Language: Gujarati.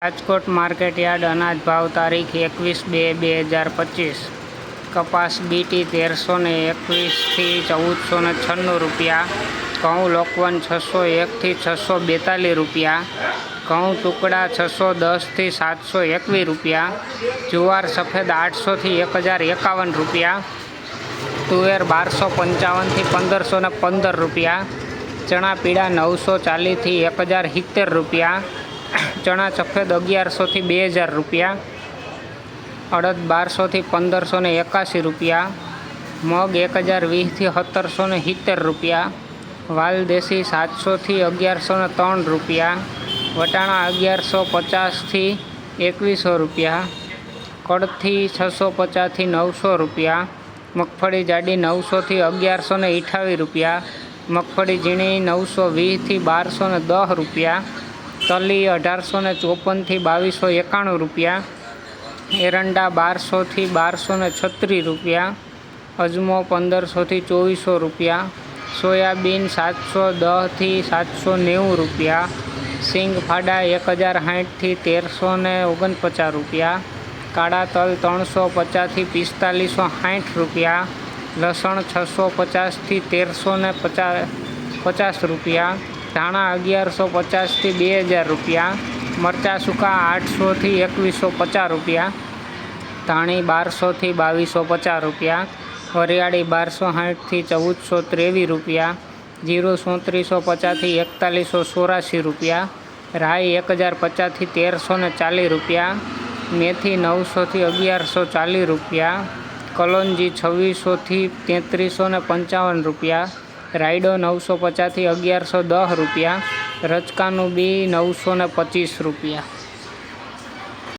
રાજકોટ માર્કેટયાર્ડ અનાજ ભાવ તારીખ 21/2/2025। કપાસ બીટી 1321 થી 1496 રૂપિયા। ઘઉં લોકવન 601 થી 642 રૂપિયા। ઘઉં ટુકડા 610 થી 721 રૂપિયા। જુવાર સફેદ 800 થી 1051 રૂપિયા। તુવેર 1255 થી 1515 રૂપિયા। ચણા પીળા 940 થી 1070 રૂપિયા। ચણા સફેદ 1100 થી 2000 રૂપિયા। અડદ 1200 થી 1581 રૂપિયા। મગ 1020 થી 1770 રૂપિયા। વાલ દેશી 700 થી 1103 રૂપિયા। વટાણા 1150 થી 2100 રૂપિયા। કડથી 650 થી 900 રૂપિયા। મગફળી જાડી 900 થી 1128 રૂપિયા। મગફળી ઝીણી 920 થી 1210 રૂપિયા। તલી 1854 થી 2291 રૂપિયા। એરંડા 1200 થી 1236 રૂપિયા। અજમો 1500 થી 2400 રૂપિયા। સોયાબીન 710 થી 790 રૂપિયા। સિંગ ફાડા 1060 થી 1349 રૂપિયા। કાળા તલ 350 થી 4560 રૂપિયા। લસણ 650 થી 1350 રૂપિયા। ધાણા 1150 થી 2000 રૂપિયા। મરચાં સૂકા 800 થી 2150 રૂપિયા। ધાણી 1200 થી 2250 રૂપિયા। વરિયાળી 1260 થી 1423 રૂપિયા। જીરું 3750 થી 4184 રૂપિયા। રાઈ 1050 થી 1340 રૂપિયા। મેથી 900 થી 1140 રૂપિયા। કલોંજી 2600 થી 3355 રૂપિયા। રાયડો 950 થી 1110 રૂપિયા। રચકાનું બી 925 રૂપિયા।